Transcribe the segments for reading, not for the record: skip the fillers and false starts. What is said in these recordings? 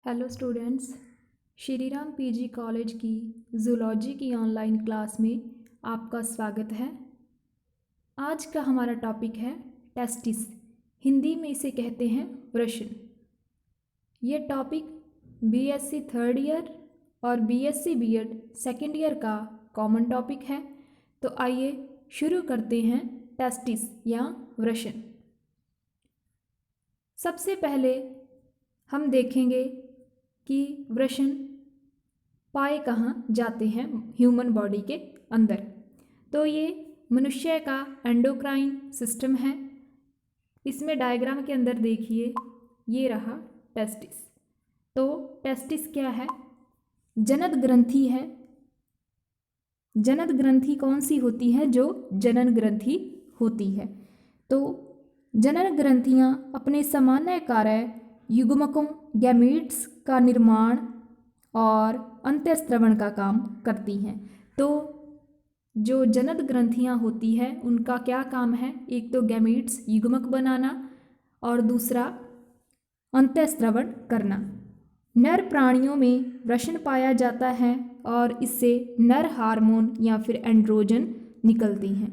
Hello students, Shri Ram PG college की zoology की online class में आपका स्वागत है। आज का हमारा टॉपिक है टेस्टिस। हिंदी में इसे कहते हैं वृषण। ये टॉपिक बीएससी थर्ड ईयर और बीएससी बीएड सेकेंड ईयर का कॉमन टॉपिक है। तो आइए शुरू करते हैं टेस्टिस या वृषण। सबसे पहले हम देखेंगे कि वृषण पाए कहाँ जाते हैं ह्यूमन बॉडी के अंदर। तो ये मनुष्य का एंडोक्राइन सिस्टम है। इसमें डायग्राम के अंदर देखिए, ये रहा टेस्टिस। तो टेस्टिस क्या है? जनन ग्रंथि है। जनन ग्रंथि कौन सी होती है? जो जनन ग्रंथि होती है। तो जनन ग्रंथियाँ अपने सामान्य कार्य युग्मकों गैमीट्स का निर्माण और अंतःस्रवण का काम करती हैं। तो जो जनन ग्रंथियाँ होती हैं उनका क्या काम है? एक तो गैमीट्स युग्मक बनाना और दूसरा अंतःस्रवण करना। नर प्राणियों में वृषण पाया जाता है और इससे नर हार्मोन या फिर एंड्रोजन निकलती हैं।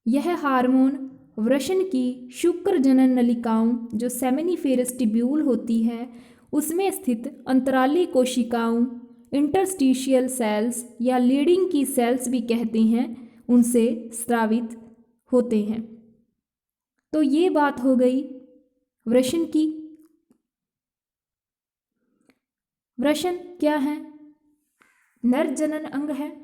यह हार्मोन वृषण की शुक्र जनन नलिकाओं जो सेमिनिफेरस ट्यूब्यूल होती है उसमें स्थित अंतराली कोशिकाओं इंटरस्टिशियल सेल्स या लीडिंग की सेल्स भी कहते हैं, उनसे स्रावित होते हैं। तो ये बात हो गई वृषण की। वृषण क्या है? नर जनन अंग है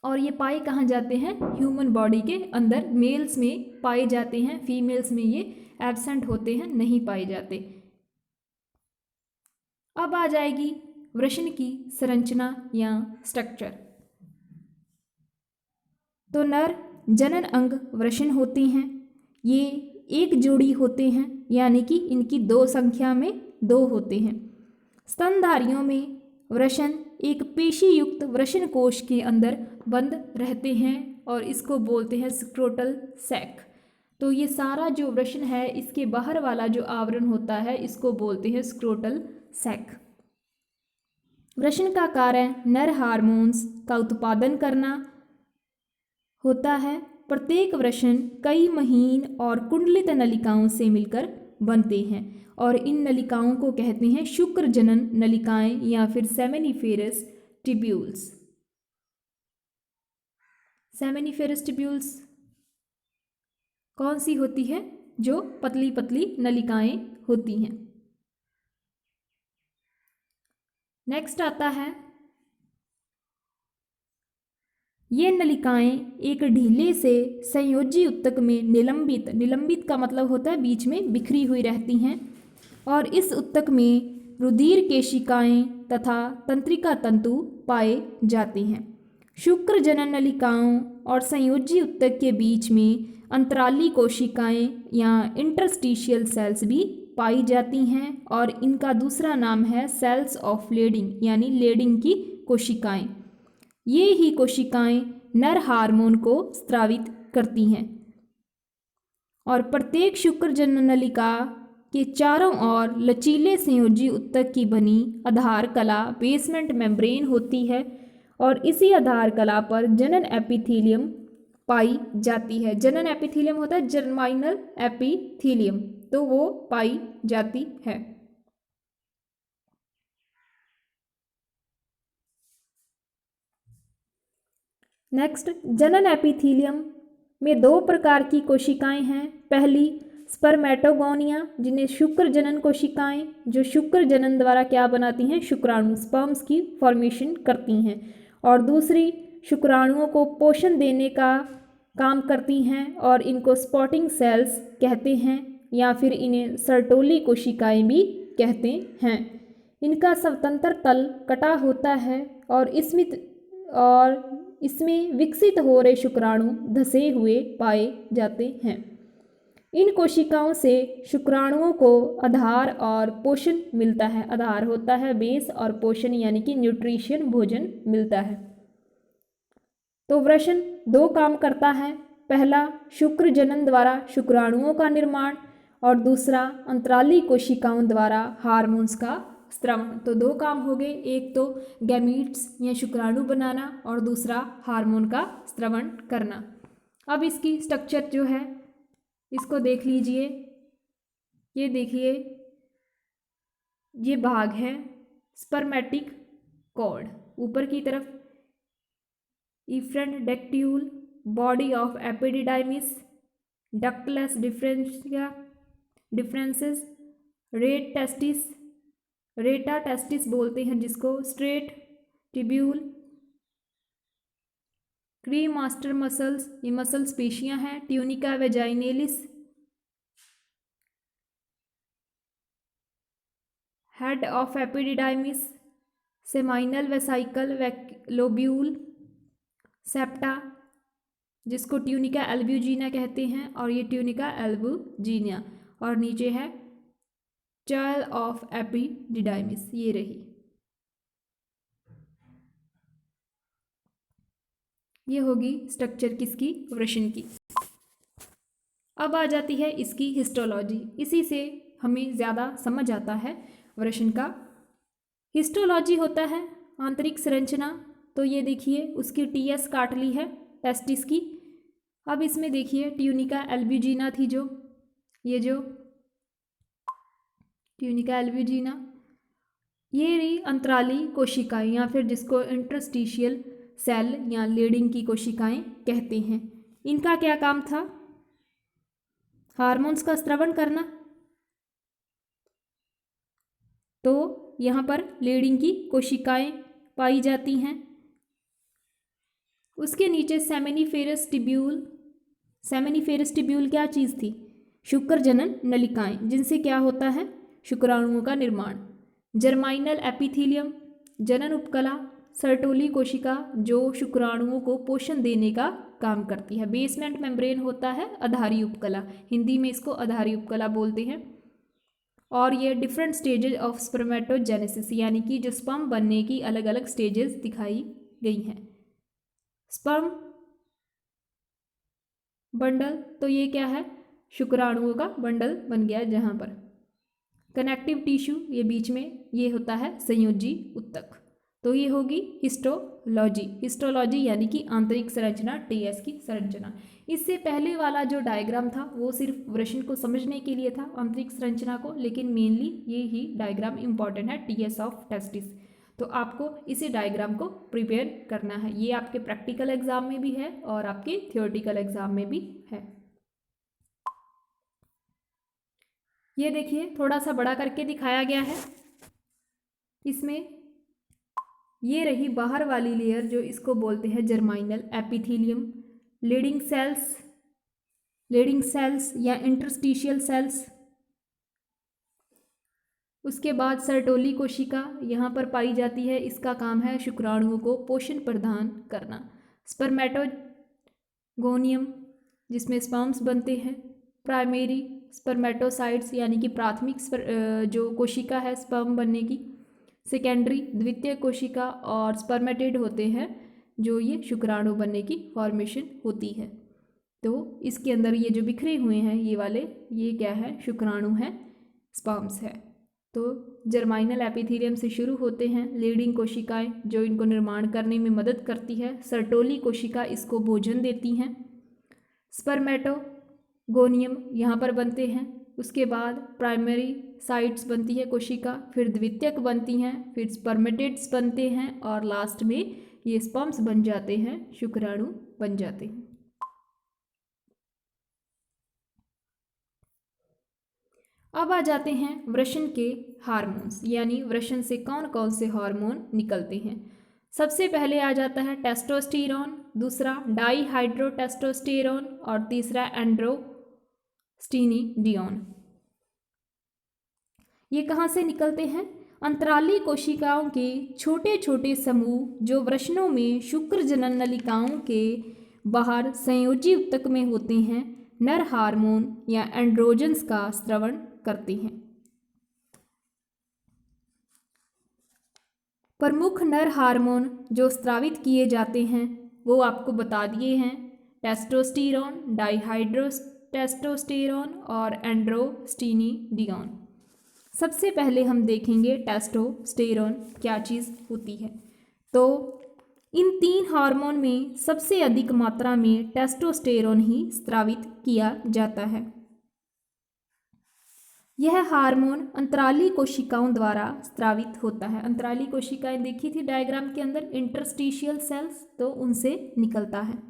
और ये पाए कहाँ जाते हैं? ह्यूमन बॉडी के अंदर। मेल्स में पाए जाते हैं, फीमेल्स में ये एब्सेंट होते हैं, नहीं पाए जाते। अब आ जाएगी वृषण की संरचना या स्ट्रक्चर। तो नर जनन अंग वृषण होते हैं। ये एक जोड़ी होते हैं, यानी कि इनकी दो संख्या में दो होते हैं। स्तनधारियों में वृषण एक पेशी युक्त वृषण कोश के अंदर बंद रहते हैं और इसको बोलते हैं स्क्रोटल सैक। तो ये सारा जो वृषण है इसके बाहर वाला जो आवरण होता है इसको बोलते हैं स्क्रोटल सैक। वृषण का कार्य नर हार्मोन्स का उत्पादन करना होता है। प्रत्येक वृषण कई महीन और कुंडलित नलिकाओं से मिलकर बनते हैं और इन नलिकाओं को कहते हैं शुक्र जनन नलिकाएं या फिर सेमिनिफेरस ट्यूब्यूल्स। सेमिनिफेरस ट्यूब्यूल्स कौन सी होती है? जो पतली पतली नलिकाएं होती हैं। नेक्स्ट आता है, ये नलिकाएं एक ढीले से संयोजी उत्तक में निलंबित का मतलब होता है बीच में बिखरी हुई रहती हैं और इस उत्तक में रुधिर केशिकाएं तथा तंत्रिका तंतु पाए जाते हैं। शुक्र जनन नलिकाओं और संयोजी उत्तक के बीच में अंतराली कोशिकाएं या इंटरस्टिशियल सेल्स भी पाई जाती हैं और इनका दूसरा नाम है सेल्स ऑफ लेडिंग, यानी लेडिंग की कोशिकाएं। ये ही कोशिकाएं नर हार्मोन को स्रावित करती हैं और प्रत्येक शुक्र जनन नलिका के चारों ओर लचीले संयोजी उत्तक की बनी आधार कला बेसमेंट मेम्ब्रेन होती है और इसी आधार कला पर जनन एपिथेलियम पाई जाती है। जनन एपिथेलियम होता है जर्माइनल एपिथेलियम, तो वो पाई जाती है। नेक्स्ट, जनन एपिथेलियम में दो प्रकार की कोशिकाएं हैं। पहली स्पर्मेटोगोनिया, जिन्हें शुक्र जनन कोशिकाएं, जो शुक्र जनन द्वारा क्या बनाती हैं? शुक्राणु, स्पर्म्स की फॉर्मेशन करती हैं। और दूसरी शुक्राणुओं को पोषण देने का काम करती हैं और इनको स्पॉटिंग सेल्स कहते हैं या फिर इन्हें सर्टोली कोशिकाएं भी कहते हैं। इनका स्वतंत्र तल कटा होता है और इसमें विकसित हो रहे शुक्राणु धसे हुए पाए जाते हैं। इन कोशिकाओं से शुक्राणुओं को आधार और पोषण मिलता है। आधार होता है बेस और पोषण यानी कि न्यूट्रिशन, भोजन मिलता है। तो वृषण दो काम करता है। पहला, शुक्र जनन द्वारा शुक्राणुओं का निर्माण और दूसरा अंतराली कोशिकाओं द्वारा हार्मोन्स का स्रावन। तो दो काम हो गए, एक तो गैमीट्स या शुक्राणु बनाना और दूसरा हार्मोन का स्रावन करना। अब इसकी स्ट्रक्चर जो है इसको देख लीजिए। ये देखिए, ये भाग है स्पर्मेटिक कॉर्ड, ऊपर की तरफ efferent ductule, body of epididymis, ductus deferens, rete testis बोलते हैं जिसको, स्ट्रेट टिब्यूल, क्रीमास्टर मसल्स, ये मसल्स पेशियां हैं, tunica vaginalis, head of epididymis, seminal vesicle lobule, septa जिसको ट्यूनिका एल्ब्यूजिना कहते हैं, और ये ट्यूनिका एल्ब्यूजिना, और नीचे है चाइल ऑफ एपिडिडाइमिस। ये रही, ये होगी स्ट्रक्चर किसकी, वृषण की। अब आ जाती है इसकी हिस्टोलॉजी, इसी से हमें ज़्यादा समझ आता है वृषण का। हिस्टोलॉजी होता है आंतरिक संरचना। तो ये देखिए उसकी टीएस काट ली है टेस्टिस की। अब इसमें देखिए ट्यूनिका एल्ब्यूजिना थी, ये जो ट्यूनिका एल्ब्यूजिना, ये रही अंतराली कोशिकाएं या फिर जिसको इंटरस्टिशियल सेल या लीडिंग की कोशिकाएं कहते हैं। इनका क्या काम था, हार्मोन्स का स्रावन करना। तो यहाँ पर लीडिंग की कोशिकाएं पाई जाती हैं। उसके नीचे सेमिनिफेरस टिब्यूल क्या चीज़ थी, शुक्र जनन नलिकाएं, जिनसे क्या होता है, शुक्राणुओं का निर्माण। जर्माइनल एपिथीलियम, जनन उपकला, सर्टोली कोशिका जो शुक्राणुओं को पोषण देने का काम करती है। बेसमेंट मेम्ब्रेन होता है आधारी उपकला, हिंदी में इसको आधारी उपकला बोलते हैं। और ये डिफरेंट स्टेजेस ऑफ स्पर्मेटोजेनेसिस, यानी कि जो स्पर्म बनने की अलग अलग स्टेजेस दिखाई गई हैं। स्पर्म बंडल, तो ये क्या है, शुक्राणुओं का बंडल बन गया जहाँ पर। कनेक्टिव टिश्यू, ये बीच में ये होता है संयोजी ऊतक। तो ये होगी हिस्टोलॉजी यानी कि आंतरिक संरचना, टीएस की संरचना। इससे पहले वाला जो डायग्राम था वो सिर्फ वृषण को समझने के लिए था, आंतरिक संरचना को, लेकिन मेनली ये ही डायग्राम इंपॉर्टेंट है, टीएस ऑफ टेस्टिस। तो आपको इसी डायग्राम को प्रिपेयर करना है। ये आपके प्रैक्टिकल एग्जाम में भी है और आपके थियोरेटिकल एग्जाम में भी है। ये देखिए थोड़ा सा बड़ा करके दिखाया गया है। इसमें ये रही बाहर वाली लेयर जो इसको बोलते हैं जर्माइनल एपिथीलियम, लीडिंग सेल्स या इंटरस्टिशियल सेल्स। उसके बाद सर्टोली कोशिका यहाँ पर पाई जाती है, इसका काम है शुक्राणुओं को पोषण प्रदान करना। स्पर्मेटोगोनियम जिसमें स्पर्म्स बनते हैं। प्राइमरी स्पर्मेटोसाइट्स यानी कि प्राथमिक जो कोशिका है स्पर्म बनने की। सेकेंडरी द्वितीय कोशिका, और स्पर्मेटिड होते हैं जो ये शुक्राणु बनने की फॉर्मेशन होती है। तो इसके अंदर ये जो बिखरे हुए हैं ये वाले, ये क्या है, शुक्राणु है, स्पर्म्स है। तो जर्माइनल एपिथीलियम से शुरू होते हैं लीडिंग कोशिकाएं जो इनको निर्माण करने में मदद करती है। सर्टोली कोशिका इसको भोजन देती हैं। स्पर्मेटोगोनियम यहाँ पर बनते हैं। उसके बाद प्राइमरी साइट्स बनती है कोशिका, फिर द्वितीयक बनती हैं, फिर स्पर्मेटिड्स बनते हैं, और लास्ट में ये स्पर्म्स बन जाते हैं, शुक्राणु बन जाते हैं। अब आ जाते हैं वृषण के हार्मोन्स, यानी वृषण से कौन कौन से हार्मोन निकलते हैं। सबसे पहले आ जाता है टेस्टोस्टेरोन, दूसरा डाईहाइड्रोटेस्टोस्टेरोन, और तीसरा एंड्रोस्टेनिडियोन। ये कहाँ से निकलते हैं, अंतराली कोशिकाओं के छोटे छोटे समूह जो वृषणों में शुक्र जनन नलिकाओं के बाहर संयोजी ऊतक में होते हैं, नर हार्मोन या एंड्रोजन्स का स्रावन करते हैं। प्रमुख नर हार्मोन जो स्रावित किए जाते हैं वो आपको बता दिए हैं, टेस्टोस्टेरोन, डाईहाइड्रोटेस्टोस्टेरोन, टेस्टोस्टेरोन और एंड्रोस्टेनिडियोन। सबसे पहले हम देखेंगे टेस्टोस्टेरोन क्या चीज़ होती है। तो इन 3 हार्मोन में सबसे अधिक मात्रा में टेस्टोस्टेरोन ही स्रावित किया जाता है। यह हार्मोन अंतराली कोशिकाओं द्वारा स्रावित होता है। अंतराली कोशिकाएं देखी थी डायग्राम के अंदर, इंटरस्टिशियल सेल्स, तो उनसे निकलता है।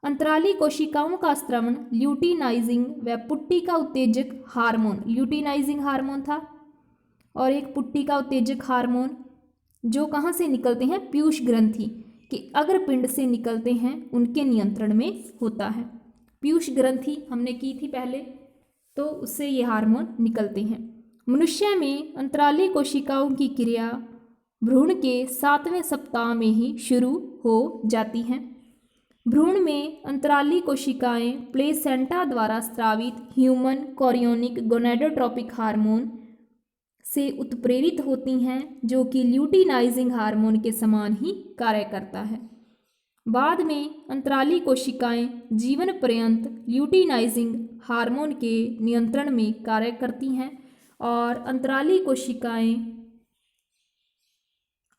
अंतराली कोशिकाओं का स्रवण ल्यूटिनाइजिंग व पुट्टी का उत्तेजक हार्मोन, ल्यूटिनाइजिंग हार्मोन था और एक पुट्टी का उत्तेजक हार्मोन जो कहाँ से निकलते हैं, पीयूष ग्रंथि के अग्रपिंड से निकलते हैं, उनके नियंत्रण में होता है। पीयूष ग्रंथि हमने की थी पहले, तो उससे ये हार्मोन निकलते हैं। मनुष्य में अंतराली कोशिकाओं की क्रिया भ्रूण के 7वें सप्ताह में ही शुरू हो जाती हैं। भ्रूण में अंतराली कोशिकाएं प्लेसेंटा द्वारा स्रावित ह्यूमन कोरियोनिक गोनेडोट्रोपिक हार्मोन से उत्प्रेरित होती हैं, जो कि ल्यूटिनाइजिंग हार्मोन के समान ही कार्य करता है। बाद में अंतराली कोशिकाएं जीवन पर्यंत ल्यूटिनाइजिंग हार्मोन के नियंत्रण में कार्य करती हैं और अंतराली कोशिकाएं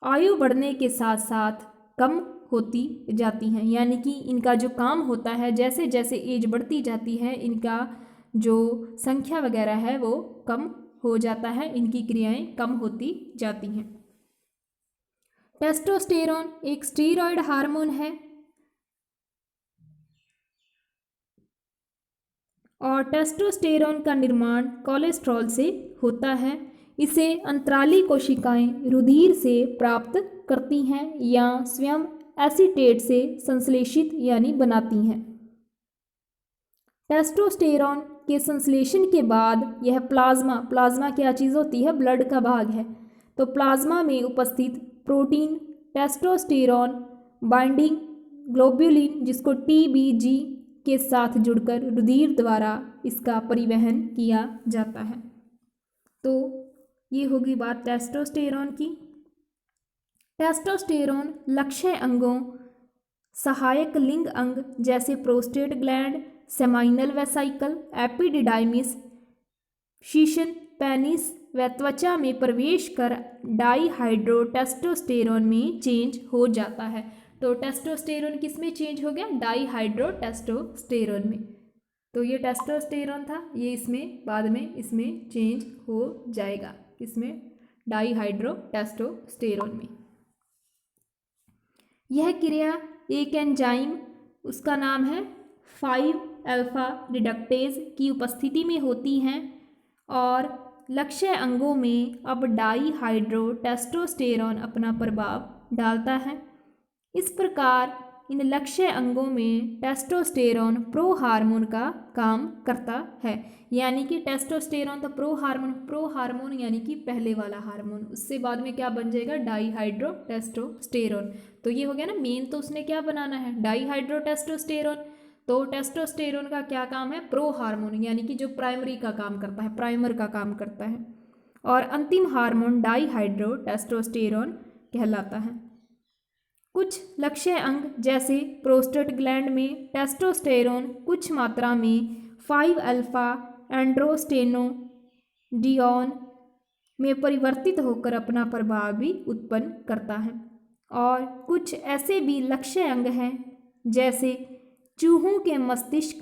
आयु बढ़ने के साथ साथ कम होती जाती हैं, यानी कि इनका जो काम होता है, जैसे जैसे एज बढ़ती जाती है इनका जो संख्या वगैरह है वो कम हो जाता है, इनकी क्रियाएं कम होती जाती हैं। टेस्टोस्टेरोन एक स्टेरॉयड हार्मोन है और टेस्टोस्टेरोन का निर्माण कोलेस्ट्रॉल से होता है। इसे अंतराली कोशिकाएं रुधिर से प्राप्त करती हैं या स्वयं एसीटेट से संश्लेषित यानी बनाती हैं। टेस्टोस्टेरोन के संश्लेषण के बाद यह प्लाज्मा क्या चीज़ होती है, ब्लड का भाग है, तो प्लाज्मा में उपस्थित प्रोटीन टेस्टोस्टेरोन बाइंडिंग ग्लोब्यूलिन जिसको TBG के साथ जुड़कर रुधिर द्वारा इसका परिवहन किया जाता है। तो ये होगी बात टेस्टोस्टेरोन की। टेस्टोस्टेरोन लक्ष्य अंगों, सहायक लिंग अंग जैसे prostate gland, seminal vesicle, epididymis, शीशन, पेनिस व त्वचा में प्रवेश कर डाईहाइड्रो टेस्टोस्टेरोन में चेंज हो जाता है। तो टेस्टोस्टेरोन किस में चेंज हो गया, डाईहाइड्रो टेस्टोस्टेरोन में। तो ये टेस्टोस्टेरोन था, ये इसमें बाद में इसमें चेंज हो जाएगा, इसमें डाईहाइड्रो टेस्टोस्टेरोन में। यह क्रिया एक एंजाइम, उसका नाम है 5-अल्फा रिडक्टेज की उपस्थिति में होती हैं और लक्ष्य अंगों में अब डाईहाइड्रो टेस्टोस्टेरोन अपना प्रभाव डालता है। इस प्रकार इन लक्ष्य अंगों में टेस्टोस्टेरोन प्रो हार्मोन का काम करता है, यानी कि टेस्टोस्टेरोन तो प्रो हार्मोन यानी कि पहले वाला हार्मोन, उससे बाद में क्या बन जाएगा, डाईहाइड्रो टेस्टोस्टेरोन। तो ये हो गया ना, मेन तो उसने क्या बनाना है, डाईहाइड्रो टेस्टोस्टेरोन। तो टेस्टोस्टेरोन का क्या काम है, प्रो हार्मोन यानी कि जो प्राइमरी का काम करता है, प्राइमर का काम करता है, और अंतिम हार्मोन डाईहाइड्रो टेस्टोस्टेरोन कहलाता है। कुछ लक्ष्य अंग जैसे प्रोस्टेट ग्लैंड में टेस्टोस्टेरोन कुछ मात्रा में 5-अल्फा एंड्रोस्टेनिडियोन में परिवर्तित होकर अपना प्रभाव भी उत्पन्न करता है। और कुछ ऐसे भी लक्ष्य अंग हैं जैसे चूहों के मस्तिष्क,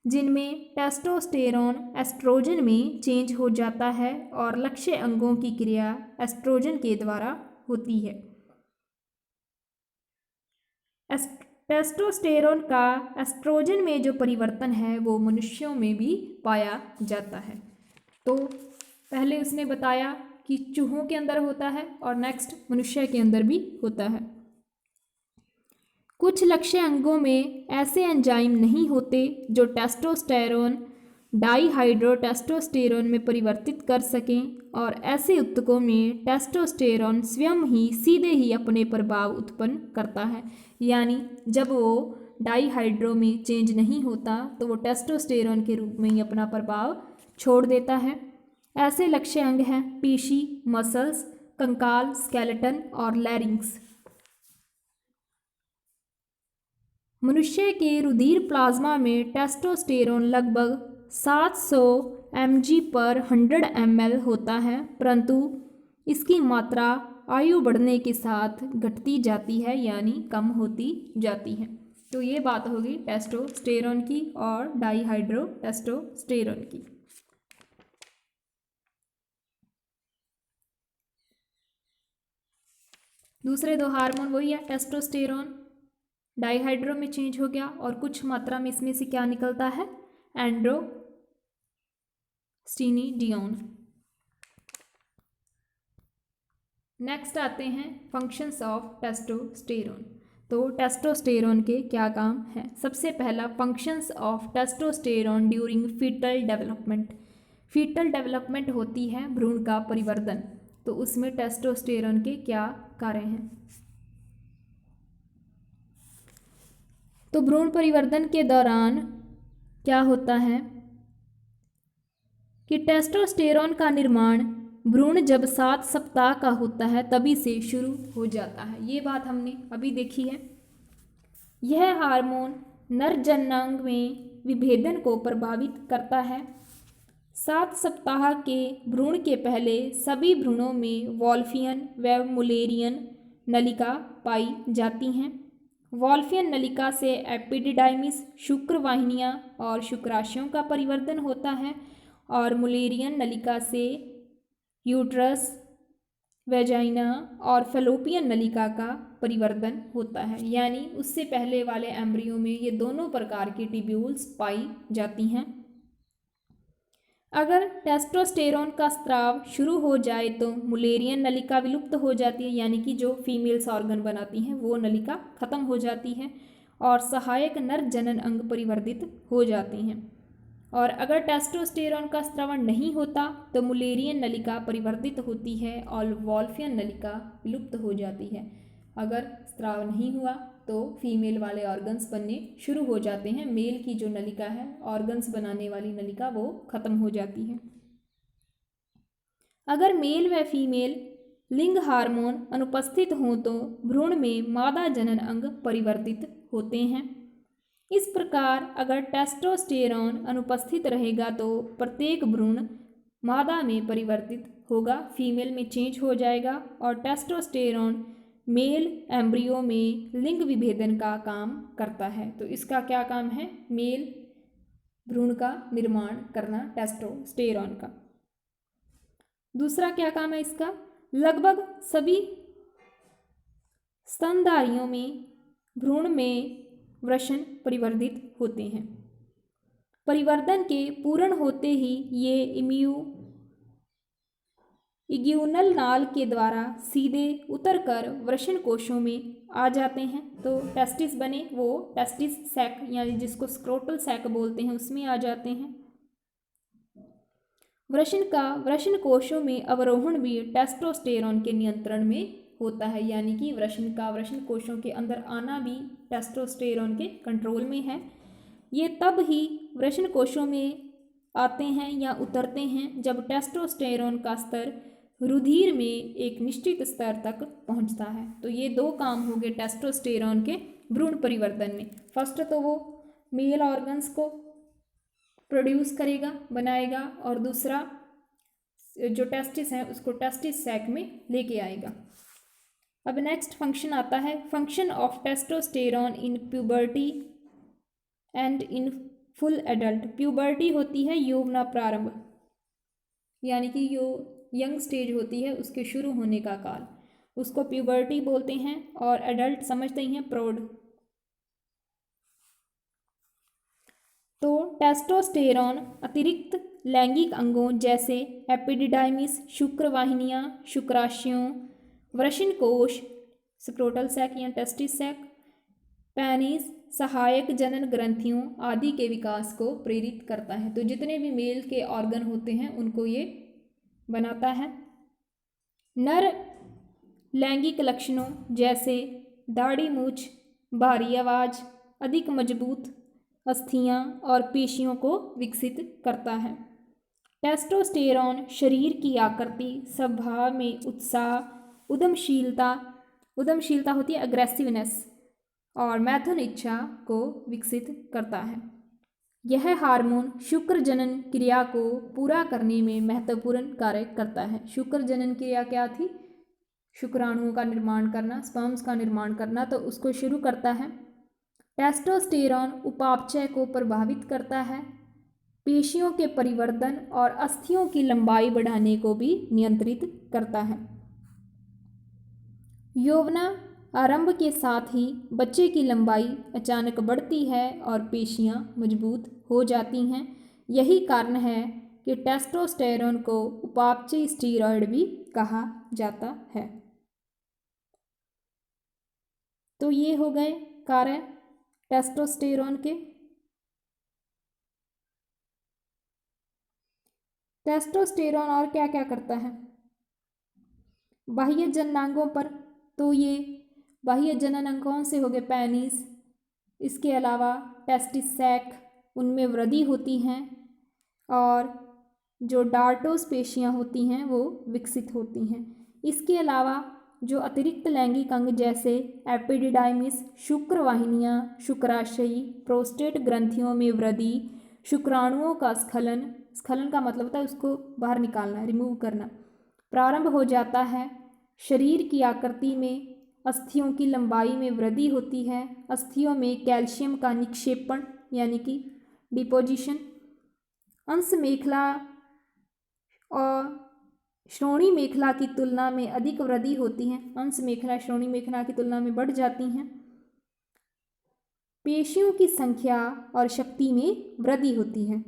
जिनमें टेस्टोस्टेरोन एस्ट्रोजन में चेंज हो जाता है और लक्ष्य अंगों की क्रिया एस्ट्रोजन के द्वारा होती है। टेस्टोस्टेरोन का एस्ट्रोजन में जो परिवर्तन है वो मनुष्यों में भी पाया जाता है। तो पहले उसने बताया कि चूहों के अंदर होता है और नेक्स्ट मनुष्य के अंदर भी होता है। कुछ लक्ष्य अंगों में ऐसे एंजाइम नहीं होते जो टेस्टोस्टेरोन डाईहाइड्रो टेस्टोस्टेरोन में परिवर्तित कर सकें और ऐसे उत्तकों में टेस्टोस्टेरोन स्वयं ही सीधे ही अपने प्रभाव उत्पन्न करता है, यानी जब वो डाईहाइड्रो में चेंज नहीं होता तो वो टेस्टोस्टेरोन के रूप में ही अपना प्रभाव छोड़ देता है। ऐसे लक्ष्य अंग हैं पेशी, मसल्स, कंकाल, स्केलेटन और लैरिंक्स। मनुष्य के रुधिर प्लाज्मा में टेस्टोस्टेरोन लगभग 700 mg पर 100 ml होता है, परंतु इसकी मात्रा आयु बढ़ने के साथ घटती जाती है, यानी कम होती जाती है। तो ये बात होगी टेस्टोस्टेरोन की और डाईहाइड्रो टेस्टोस्टेरोन की। दूसरे दो हार्मोन वही है, टेस्टोस्टेरोन डाईहाइड्रो में चेंज हो गया और कुछ मात्रा में इसमें से क्या निकलता है, एंड्रोस्टेनिडियोन। नेक्स्ट आते हैं फंक्शंस ऑफ टेस्टोस्टेरोन। तो टेस्टोस्टेरोन के क्या काम हैं? सबसे पहला, functions of testosterone during fetal development. Fetal development होती है भ्रूण का परिवर्धन, तो उसमें टेस्टोस्टेरोन के क्या कार्य हैं? तो भ्रूण परिवर्धन के दौरान क्या होता है कि टेस्टोस्टेरोन का निर्माण भ्रूण जब 7 सप्ताह का होता है तभी से शुरू हो जाता है। ये बात हमने अभी देखी है। यह हार्मोन नर जननांग में विभेदन को प्रभावित करता है। 7 सप्ताह के भ्रूण के पहले सभी भ्रूणों में वॉल्फियन व मुलेरियन नलिका पाई जाती हैं। वॉल्फियन नलिका से एपिडिडाइमिस शुक्रवाहिनियाँ और शुक्राशयों का परिवर्धन होता है और मुलेरियन नलिका से यूट्रस, वेजाइना और फैलोपियन नलिका का परिवर्धन होता है। यानी उससे पहले वाले एम्ब्रियो में ये दोनों प्रकार की ट्यूब्यूल्स पाई जाती हैं। अगर टेस्टोस्टेरोन का स्राव शुरू हो जाए तो मुलेरियन नलिका विलुप्त हो जाती है, यानी कि जो फीमेल्स ऑर्गन बनाती हैं वो नलिका खत्म हो जाती है और सहायक नर जनन अंग परिवर्धित हो जाते हैं। और अगर टेस्टोस्टेरोन का स्रावण नहीं होता तो मुलेरियन नलिका परिवर्धित होती है और वॉल्फियन नलिका विलुप्त हो जाती है। अगर स्राव नहीं हुआ तो फीमेल वाले ऑर्गन्स बनने शुरू हो जाते हैं। मेल की जो नलिका है, ऑर्गन्स बनाने वाली नलिका, वो खत्म हो जाती है। अगर मेल व फीमेल लिंग हार्मोन अनुपस्थित हों तो भ्रूण में मादा जनन अंग परिवर्तित होते हैं। इस प्रकार अगर टेस्टोस्टेरोन अनुपस्थित रहेगा तो प्रत्येक भ्रूण मादा में परिवर्तित होगा, फीमेल में चेंज हो जाएगा और टेस्टोस्टेरोन मेल एम्ब्रियो में लिंग विभेदन का काम करता है। तो इसका क्या काम है? मेल भ्रूण का निर्माण करना टेस्टोस्टेरोन का। दूसरा क्या काम है इसका? लगभग सभी स्तनधारियों में भ्रूण में वृषण परिवर्धित होते हैं। परिवर्धन के पूर्ण होते ही ये इग्यूनल नाल के द्वारा सीधे उतरकर वृषण कोशों में आ जाते हैं। तो टेस्टिस बने वो टेस्टिस सैक, यानी जिसको स्क्रोटल सैक बोलते हैं, उसमें आ जाते हैं। वृषण कोशों में अवरोहण भी टेस्टोस्टेरोन के नियंत्रण में होता है, यानी कि वृषण कोशों के अंदर आना भी टेस्टोस्टेरोन के कंट्रोल में है। ये तब ही वृषण कोशों में आते हैं या उतरते हैं जब टेस्टोस्टेरोन का स्तर रुधिर में एक निश्चित स्तर तक पहुंचता है। तो ये दो काम हो गए टेस्टोस्टेरोन के भ्रूण परिवर्तन में। फर्स्ट तो वो मेल ऑर्गन्स को प्रोड्यूस करेगा, बनाएगा, और दूसरा जो टेस्टिस है उसको टेस्टिस सैक में लेके आएगा। अब नेक्स्ट फंक्शन आता है function of testosterone in puberty and in full adult. Puberty होती है यौवना प्रारंभ, यानी कि जो यंग स्टेज होती है उसके शुरू होने का काल, उसको प्यूबर्टी बोलते हैं। और एडल्ट समझते ही हैं, प्रौढ़। तो टेस्टोस्टेरोन अतिरिक्त लैंगिक अंगों जैसे एपिडिडाइमिस, शुक्रवाहिनियाँ, शुक्राशयों, वृषण कोश, स्क्रोटल सैक या टेस्टिस सैक, पेनिस, सहायक जनन ग्रंथियों आदि के विकास को प्रेरित करता है। तो जितने भी मेल के ऑर्गन होते हैं उनको ये बनाता है। नर लैंगिक लक्षणों जैसे दाढ़ी मूछ, भारी आवाज़, अधिक मजबूत अस्थियां और पेशियों को विकसित करता है। टेस्टोस्टेरोन शरीर की आकृति, स्वभाव में उत्साह, उद्यमशीलता होती है अग्रेसिवनेस, और मैथुन इच्छा को विकसित करता है। यह हार्मोन शुक्र जनन क्रिया को पूरा करने में महत्वपूर्ण कार्य करता है। शुक्र जनन क्रिया क्या थी? शुक्राणुओं का निर्माण करना, स्पर्म्स का निर्माण करना, तो उसको शुरू करता है। टेस्टोस्टेरॉन उपापचय को प्रभावित करता है, पेशियों के परिवर्धन और अस्थियों की लंबाई बढ़ाने को भी नियंत्रित करता है। यौवना आरंभ के साथ ही बच्चे की लंबाई अचानक बढ़ती है और पेशियां मजबूत हो जाती हैं। यही कारण है कि टेस्टोस्टेरोन को उपापचयी स्टीरॉयड भी कहा जाता है। तो ये हो गए कार्य टेस्टोस्टेरोन के। टेस्टोस्टेरोन और क्या क्या करता है बाह्य जननांगों पर? तो ये बाह्य जननांग कौन से हो गए? पेनिस, इसके अलावा टेस्टिस सैक, उनमें वृद्धि होती हैं और जो डार्टोस पेशियाँ होती हैं वो विकसित होती हैं। इसके अलावा जो अतिरिक्त लैंगिक अंग जैसे एपिडिडाइमिस, शुक्रवाहिनियाँ, शुक्राशयी, प्रोस्टेट ग्रंथियों में वृद्धि, शुक्राणुओं का स्खलन, स्खलन का मतलब होता है उसको बाहर निकालना, रिमूव करना, प्रारंभ हो जाता है। शरीर की आकृति में अस्थियों की लंबाई में वृद्धि होती है। अस्थियों में कैल्शियम का निक्षेपण यानी कि डिपोजिशन, अंश मेखला और श्रोणि मेखला की तुलना में अधिक वृद्धि होती है। अंश मेखला श्रोणि मेखला की तुलना में बढ़ जाती हैं। पेशियों की संख्या और शक्ति में वृद्धि होती है।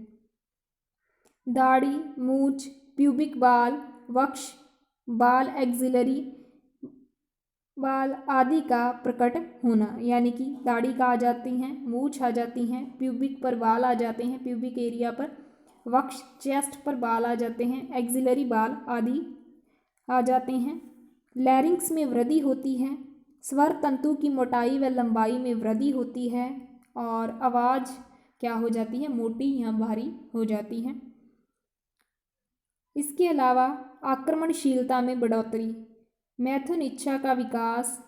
दाढ़ी, मूछ, प्यूबिक बाल, वक्ष बाल, एक्सिलरी बाल आदि का प्रकट होना, यानी कि दाढ़ी का आ जाती हैं, मूछ आ जाती हैं, प्यूबिक पर बाल आ जाते हैं, प्यूबिक एरिया पर, वक्ष चेस्ट पर बाल आ जाते हैं, एक्सिलरी बाल आदि आ जाते हैं। लैरिंक्स में वृद्धि होती है। स्वर तंतु की मोटाई व लंबाई में वृद्धि होती है और आवाज़ क्या हो जाती है? मोटी या भारी हो जाती है। इसके अलावा आक्रमणशीलता में बढ़ोतरी, मैथुन इच्छा का विकास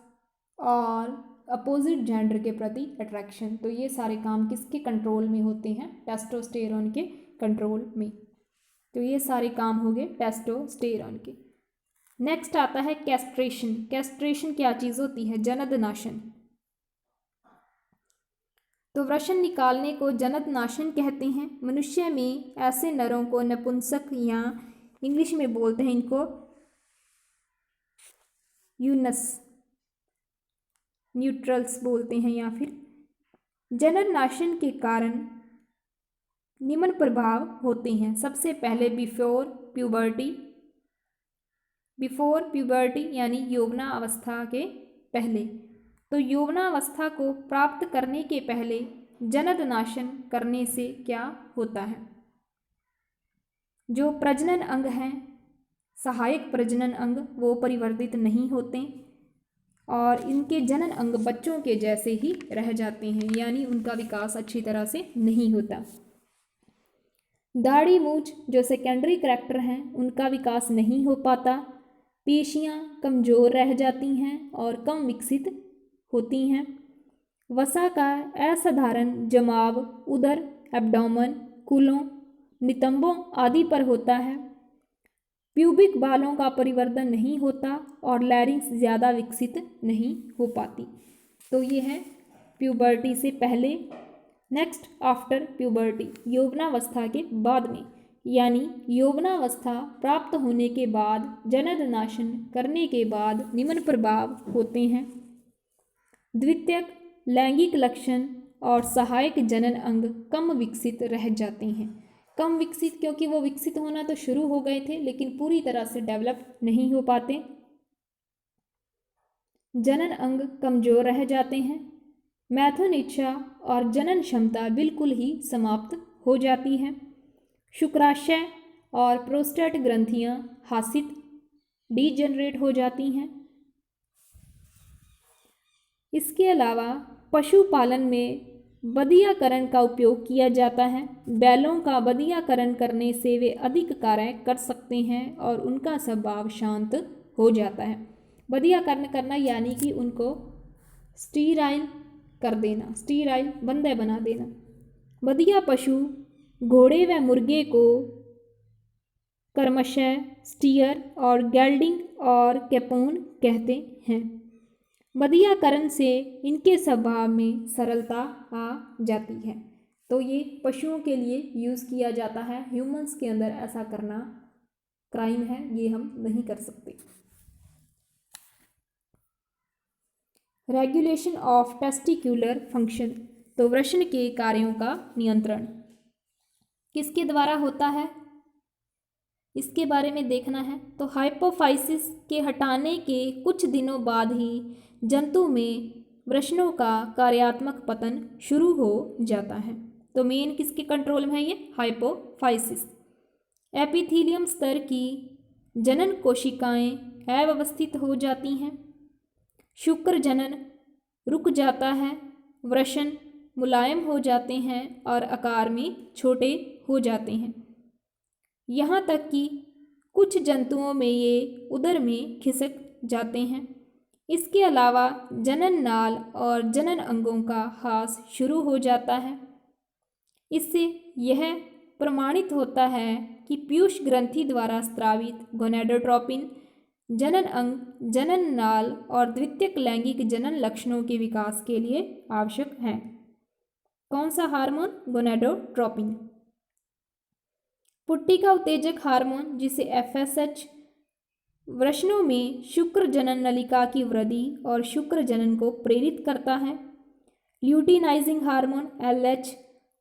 और अपोजिट जेंडर के प्रति अट्रैक्शन, तो ये सारे काम किसके कंट्रोल में होते हैं? टेस्टोस्टेरोन के कंट्रोल में। तो ये सारे काम हो गए टेस्टोस्टेरोन के। नेक्स्ट आता है कैस्ट्रेशन। कैस्ट्रेशन क्या चीज़ होती है? जनननाशन। तो वृषण निकालने को जनननाशन कहते हैं। मनुष्य में ऐसे नरों को नपुंसक या इंग्लिश में बोलते हैं इनको यूनस, न्यूट्रल्स बोलते हैं, या फिर जनननाशन के कारण निम्न प्रभाव होते हैं। सबसे पहले बिफोर प्यूबर्टी यानी यौवना अवस्था के पहले। तो यौवनावस्था को प्राप्त करने के पहले जनननाशन करने से क्या होता है? जो प्रजनन अंग हैं, सहायक प्रजनन अंग, वो परिवर्तित नहीं होते और इनके जनन अंग बच्चों के जैसे ही रह जाते हैं, यानी उनका विकास अच्छी तरह से नहीं होता। दाढ़ी मूछ जो सेकेंडरी करैक्टर हैं उनका विकास नहीं हो पाता। पेशियाँ कमज़ोर रह जाती हैं और कम विकसित होती हैं। वसा का असाधारण जमाव उदर, एब्डोमेन, कूलों, नितंबों आदि पर होता है। प्यूबिक बालों का परिवर्धन नहीं होता और लैरिंक्स ज़्यादा विकसित नहीं हो पाती। तो ये है प्यूबर्टी से पहले। नेक्स्ट आफ्टर प्यूबर्टी, यौवनावस्था के बाद में, यानी यौवनावस्था प्राप्त होने के बाद जनननाशन करने के बाद निम्न प्रभाव होते हैं। द्वितीयक लैंगिक लक्षण और सहायक जनन अंग कम विकसित रह जाते हैं। कम विकसित क्योंकि वो विकसित होना तो शुरू हो गए थे लेकिन पूरी तरह से डेवलप नहीं हो पाते। जनन अंग कमज़ोर रह जाते हैं। मैथुन इच्छा और जनन क्षमता बिल्कुल ही समाप्त हो जाती है। शुक्राशय और प्रोस्टेट ग्रंथियां हासित डीजनरेट हो जाती हैं। इसके अलावा पशुपालन में बधियाकरण का उपयोग किया जाता है। बैलों का बधियाकरण करने से वे अधिक कार्य कर सकते हैं और उनका स्वभाव शांत हो जाता है। बधियाकरण करना यानी कि उनको स्टीराइल कर देना, स्टीराइल बंदे बना देना। बधिया पशु घोड़े व मुर्गे को क्रमशः स्टीयर और गेल्डिंग और कैपोन कहते हैं। बधियाकरण से इनके स्वभाव में सरलता आ जाती है। तो ये पशुओं के लिए यूज़ किया जाता है, ह्यूमंस के अंदर ऐसा करना क्राइम है, ये हम नहीं कर सकते। रेगुलेशन ऑफ टेस्टिक्युलर फंक्शन, तो वृषण के कार्यों का नियंत्रण किसके द्वारा होता है, इसके बारे में देखना है। तो हाइपोफाइसिस के हटाने के कुछ दिनों बाद ही जंतु में वृषणों का कार्यात्मक पतन शुरू हो जाता है। तो मेन किसके कंट्रोल में है ये, हाइपोफाइसिस। एपिथीलियम स्तर की जनन कोशिकाएं अव्यवस्थित हो जाती हैं, शुक्र जनन रुक जाता है, वृषण मुलायम हो जाते हैं और आकार में छोटे हो जाते हैं। यहाँ तक कि कुछ जंतुओं में ये उदर में खिसक जाते हैं। इसके अलावा जनन नाल और जनन अंगों का ह्रास शुरू हो जाता है। इससे यह प्रमाणित होता है कि पीयूष ग्रंथि द्वारा स्रावित गोनेडोट्रोपिन जनन अंग, जनन नाल और द्वितीयक लैंगिक जनन लक्षणों के विकास के लिए आवश्यक है। कौन सा हार्मोन, गोनेडोट्रोपिन। पुट्टिका उत्तेजक हार्मोन जिसे FSH वृषणों में शुक्र जनन नलिका की वृद्धि और शुक्र जनन को प्रेरित करता है। ल्यूटिनाइजिंग हार्मोन LH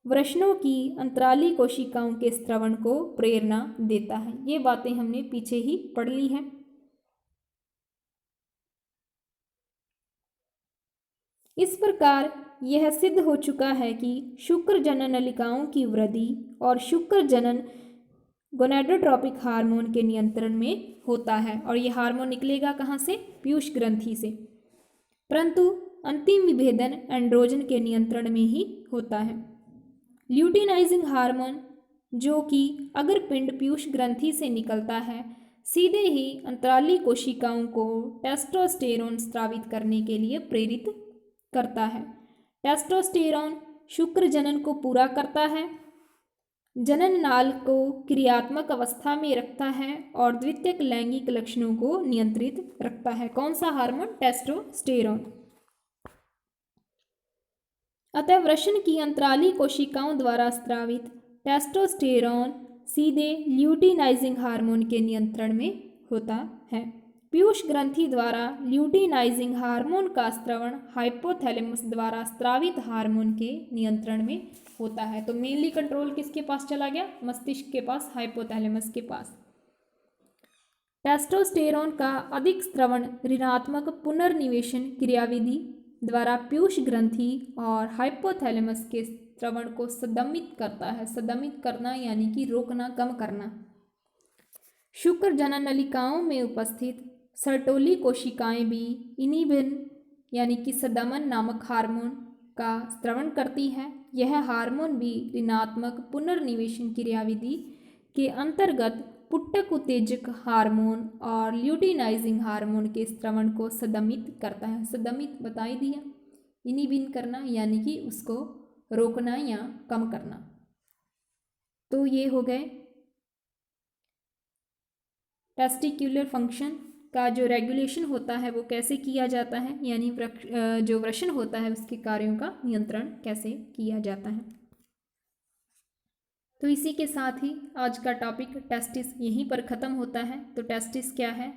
वृषणों की अंतराली कोशिकाओं के स्रवण को प्रेरणा देता है। ये बातें हमने पीछे ही पढ़ ली हैं। इस प्रकार यह सिद्ध हो चुका है कि शुक्र जनन नलिकाओं की वृद्धि और शुक्र जनन गोनेडोट्रोपिक हार्मोन के नियंत्रण में होता है, और यह हार्मोन निकलेगा कहाँ से, पीयूष ग्रंथि से। परंतु अंतिम विभेदन एंड्रोजन के नियंत्रण में ही होता है। ल्यूटिनाइजिंग हार्मोन जो कि अगर पिंड पीयूष ग्रंथि से निकलता है, सीधे ही अंतराली कोशिकाओं को टेस्टोस्टेरोन स्रावित करने के लिए प्रेरित करता है। टेस्टोस्टेरोन शुक्र जनन को पूरा करता है, जनन नाल को क्रियात्मक अवस्था में रखता है और द्वितीयक लैंगिक लक्षणों को नियंत्रित रखता है। कौन सा हार्मोन, टेस्टोस्टेरोन। अतः वृषण की अंतराली कोशिकाओं द्वारा स्रावित टेस्टोस्टेरोन सीधे ल्यूटिनाइजिंग हार्मोन के नियंत्रण में होता है। पीयूष ग्रंथि द्वारा ल्यूटिनाइजिंग हार्मोन का स्रवण हाइपोथैलेमस द्वारा स्रावित हार्मोन के नियंत्रण में होता है। तो मेनली कंट्रोल किसके पास चला गया, मस्तिष्क के पास, हाइपोथैलेमस के पास। टेस्टोस्टेरोन का अधिक स्रवण ऋणात्मक पुनर्निवेशन क्रियाविधि द्वारा पीयूष ग्रंथि और हाइपोथैलेमस के स्रवण को सदमित करता है। सदमित करना यानी कि रोकना, कम करना। शुक्र जनन नलिकाओं में उपस्थित सर्टोली कोशिकाएं भी इनिबिन यानी कि सदमन नामक हार्मोन का स्रवण करती है। यह हार्मोन भी ऋणात्मक पुनर्निवेशन क्रियाविधि के अंतर्गत पुट्टक उत्तेजक हार्मोन और ल्यूटिनाइजिंग हार्मोन के स्रवण को सदमित करता है। सदमित बता ही दिया, इनिबिन करना यानी कि उसको रोकना या कम करना। तो ये हो गए टेस्टिक्युलर फंक्शन का जो रेगुलेशन होता है वो कैसे किया जाता है, यानी जो वृषण होता है उसके कार्यों का नियंत्रण कैसे किया जाता है। तो इसी के साथ ही आज का टॉपिक टेस्टिस यहीं पर ख़त्म होता है। तो टेस्टिस क्या है,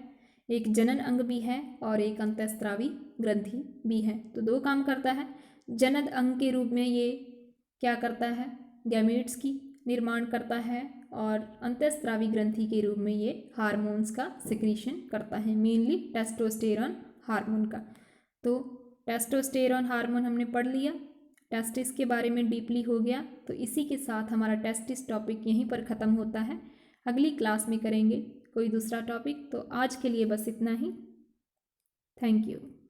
एक जनन अंग भी है और एक अंतःस्रावी ग्रंथि भी है। तो दो काम करता है। जनन अंग के रूप में ये क्या करता है, गैमेट्स की निर्माण करता है, और अंतःस्रावी ग्रंथि के रूप में ये हार्मोन्स का सिक्रीशन करता है, मेनली टेस्टोस्टेरोन हार्मोन का। तो टेस्टोस्टेरोन हार्मोन हमने पढ़ लिया, टेस्टिस के बारे में डीपली हो गया। तो इसी के साथ हमारा टेस्टिस टॉपिक यहीं पर ख़त्म होता है। अगली क्लास में करेंगे कोई दूसरा टॉपिक। तो आज के लिए बस इतना ही। Thank you.